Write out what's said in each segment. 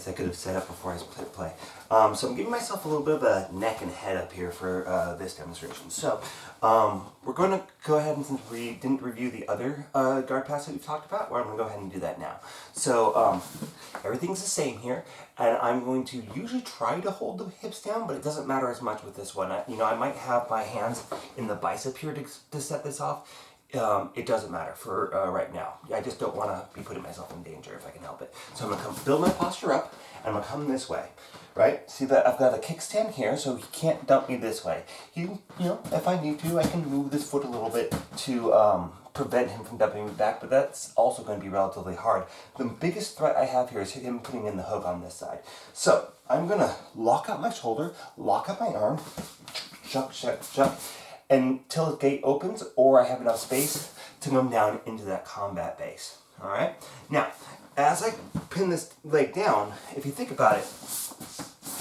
guess I could have set up before I play. So I'm giving myself a little bit of a neck and head up here for this demonstration. So we're going to go ahead, and since we didn't review the other guard pass that we've talked about, I'm going to go ahead and do that now. So everything's the same here, and I'm going to usually try to hold the hips down, but it doesn't matter as much with this one. I might have my hands in the bicep here to set this off. It doesn't matter for right now. I just don't want to be putting myself in danger if I can help it. So I'm going to come build my posture up, and I'm going to come this way, right? See that I've got a kickstand here, so he can't dump me this way. You know, if I need to, I can move this foot a little bit to prevent him from dumping me back, but that's also going to be relatively hard. The biggest threat I have here is him putting in the hook on this side. So I'm going to lock out my shoulder, lock out my arm, chuck, chuck, chuck, until the gate opens or I have enough space to come down into that combat base. All right? Now, as I pin this leg down, if you think about it,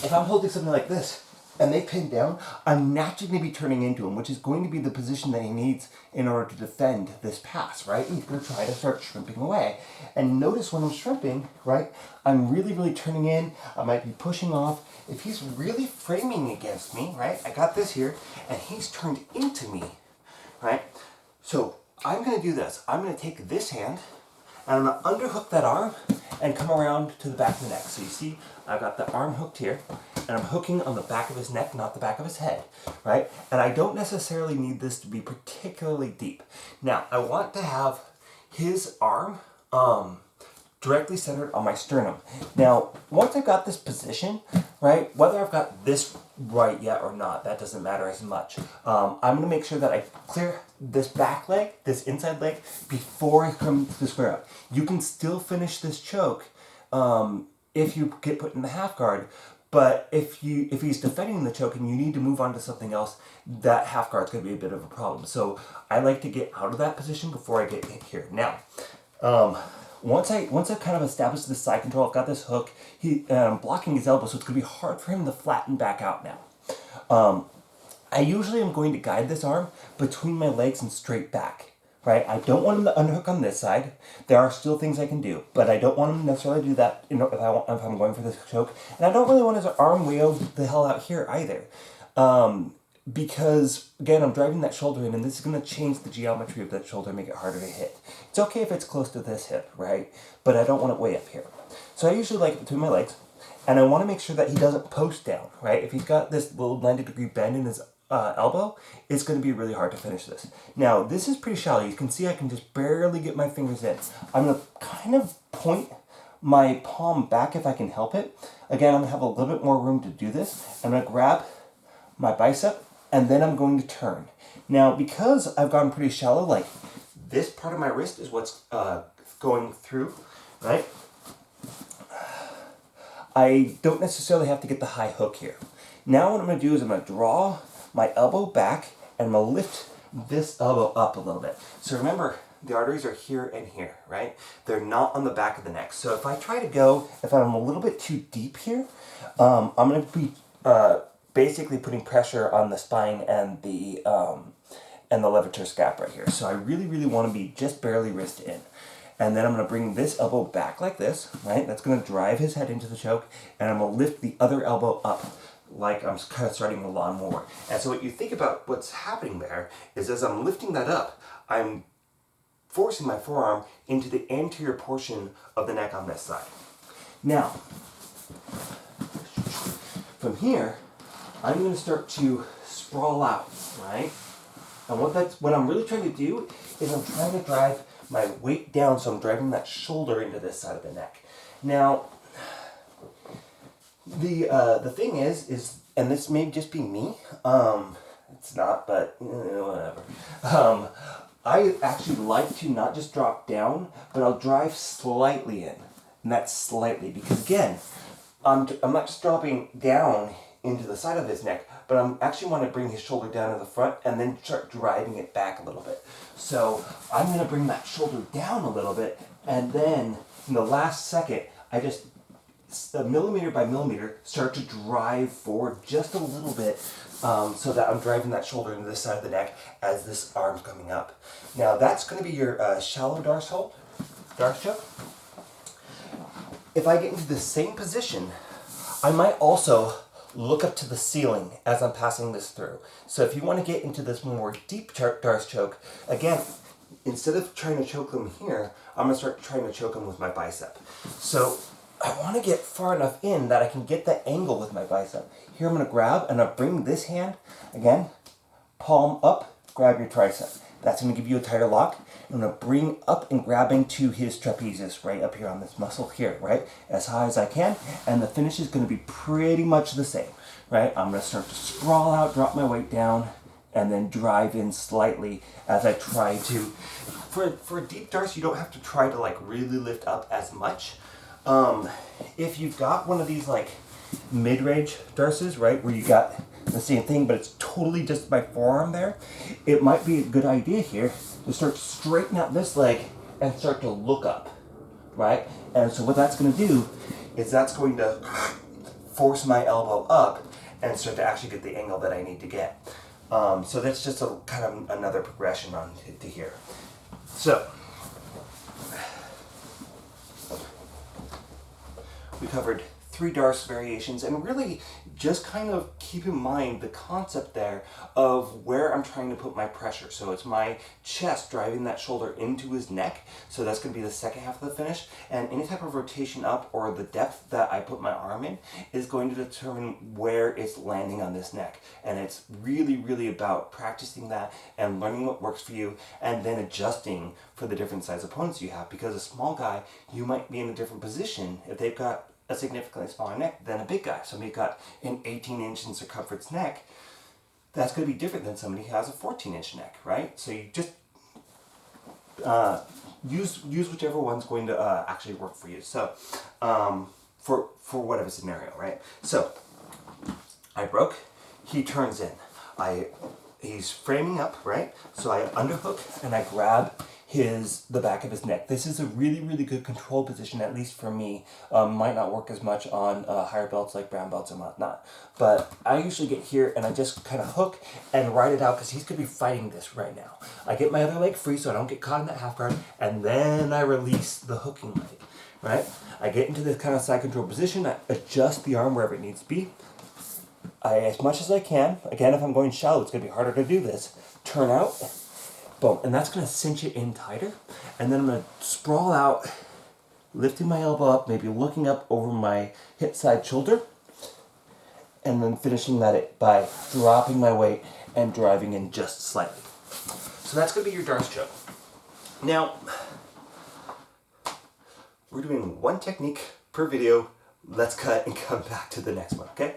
if I'm holding something like this and they pin down, I'm naturally going to be turning into him, which is going to be the position that he needs in order to defend this pass, right? He's going to try to start shrimping away. And notice when I'm shrimping, right, I'm really turning in. I might be pushing off. If he's really framing against me, right, I got this here, and he's turned into me, right? So I'm going to do this. I'm going to take this hand, and I'm going to underhook that arm and come around to the back of the neck. So you see, I've got the arm hooked here, and I'm hooking on the back of his neck, not the back of his head, right? And I don't necessarily need this to be particularly deep. Now, I want to have his arm directly centered on my sternum. Now, once I've got this position, right, whether I've got this right yet or not, that doesn't matter as much. I'm going to make sure that I clear this back leg, this inside leg, before I come to the square up. You can still finish this choke if you get put in the half guard, but if he's defending the choke and you need to move on to something else, that half guard's going to be a bit of a problem. So I like to get out of that position before I get here. Now, once I've kind of established this side control, I've got this hook, I'm blocking his elbow, so it's going to be hard for him to flatten back out now. I usually am going to guide this arm between my legs and straight back, right? I don't want him to underhook on this side. There are still things I can do, but I don't want him to necessarily do that if I'm going for this choke. And I don't really want his arm way over the hell out here either. Because, again, I'm driving that shoulder in, and this is going to change the geometry of that shoulder and make it harder to hit. It's okay if it's close to this hip, right? But I don't want it way up here. So I usually like it between my legs, and I want to make sure that he doesn't post down, right? If he's got this little 90-degree bend in his elbow, it's going to be really hard to finish this. Now, this is pretty shallow. You can see I can just barely get my fingers in. I'm going to kind of point my palm back if I can help it. Again, I'm going to have a little bit more room to do this. I'm going to grab my bicep, and then I'm going to turn. Now, because I've gone pretty shallow, like this part of my wrist is what's going through, right? I don't necessarily have to get the high hook here. Now what I'm going to do is I'm going to draw my elbow back, and I'm going to lift this elbow up a little bit. So remember, the arteries are here and here, right? They're not on the back of the neck. So if I try to go, if I'm a little bit too deep here, I'm going to be basically putting pressure on the spine and the levator scap right here. So I really want to be just barely wrist in. And then I'm going to bring this elbow back like this, right? That's going to drive his head into the choke, and I'm going to lift the other elbow up like I'm kind of starting a lawnmower. And so what you think about what's happening there is as I'm lifting that up, I'm forcing my forearm into the anterior portion of the neck on this side. Now, from here, I'm going to start to sprawl out, right? And what I'm really trying to do is I'm trying to drive my weight down, so I'm driving that shoulder into this side of the neck. Now, the thing is, and this may just be me, it's not, but whatever. I actually like to not just drop down, but I'll drive slightly in, and that's slightly, because again, I'm not just dropping down into the side of his neck, but I actually want to bring his shoulder down to the front and then start driving it back a little bit. So I'm going to bring that shoulder down a little bit, and then in the last second, I just millimeter by millimeter start to drive forward just a little bit so that I'm driving that shoulder into this side of the neck as this arm's coming up. Now that's going to be your shallow Darce hold, Darce choke. if I get into the same position, I might also look up to the ceiling as I'm passing this through. So if you want to get into this more deep Darce choke, again, instead of trying to choke them here, I'm going to start trying to choke them with my bicep. So I want to get far enough in that I can get the angle with my bicep. Here I'm going to grab and I'll bring this hand, again, palm up, grab your tricep. That's going to give you a tighter lock. I'm going to bring up and grab into his trapezius right up here on this muscle here, right? As high as I can. And the finish is going to be pretty much the same, right? I'm going to start to sprawl out, drop my weight down, and then drive in slightly as I try to. For a deep Darce, you don't have to try to like really lift up as much. If you've got one of these like mid-range Darces, right, where you got the same thing, but it's totally just my forearm there, it might be a good idea here to start straightening out this leg and start to look up, right? And so what that's going to do is that's going to force my elbow up and start to actually get the angle that I need to get. So that's just a kind of another progression on to here. So we covered 3 Darce variations, and really just kind of keep in mind the concept there of where I'm trying to put my pressure. So it's my chest driving that shoulder into his neck, so that's going to be the second half of the finish, and any type of rotation up or the depth that I put my arm in is going to determine where it's landing on this neck. And it's really, really about practicing that and learning what works for you, and then adjusting for the different size opponents you have, because a small guy, you might be in a different position if they've got a significantly smaller neck than a big guy. Somebody got an 18-inch in circumference neck, that's going to be different than somebody who has a 14-inch neck, right? So you just use whichever one's going to actually work for you. So for whatever scenario, right? So I broke, he turns in. He's framing up, right? So I underhook and I grab the back of his neck. This is a really, really good control position, at least for me. Might not work as much on higher belts like brown belts and whatnot. But I usually get here and I just kind of hook and ride it out, because he's going to be fighting this right now. I get my other leg free so I don't get caught in that half guard, and then I release the hooking leg, right? I get into this kind of side control position. I adjust the arm wherever it needs to be. As much as I can, again, if I'm going shallow, it's going to be harder to do this. Turn out, boom, and that's going to cinch it in tighter. And then I'm going to sprawl out, lifting my elbow up, maybe looking up over my hip side shoulder, and then finishing that by dropping my weight and driving in just slightly. So that's going to be your Darce choke. Now, we're doing one technique per video. Let's cut and come back to the next one, okay?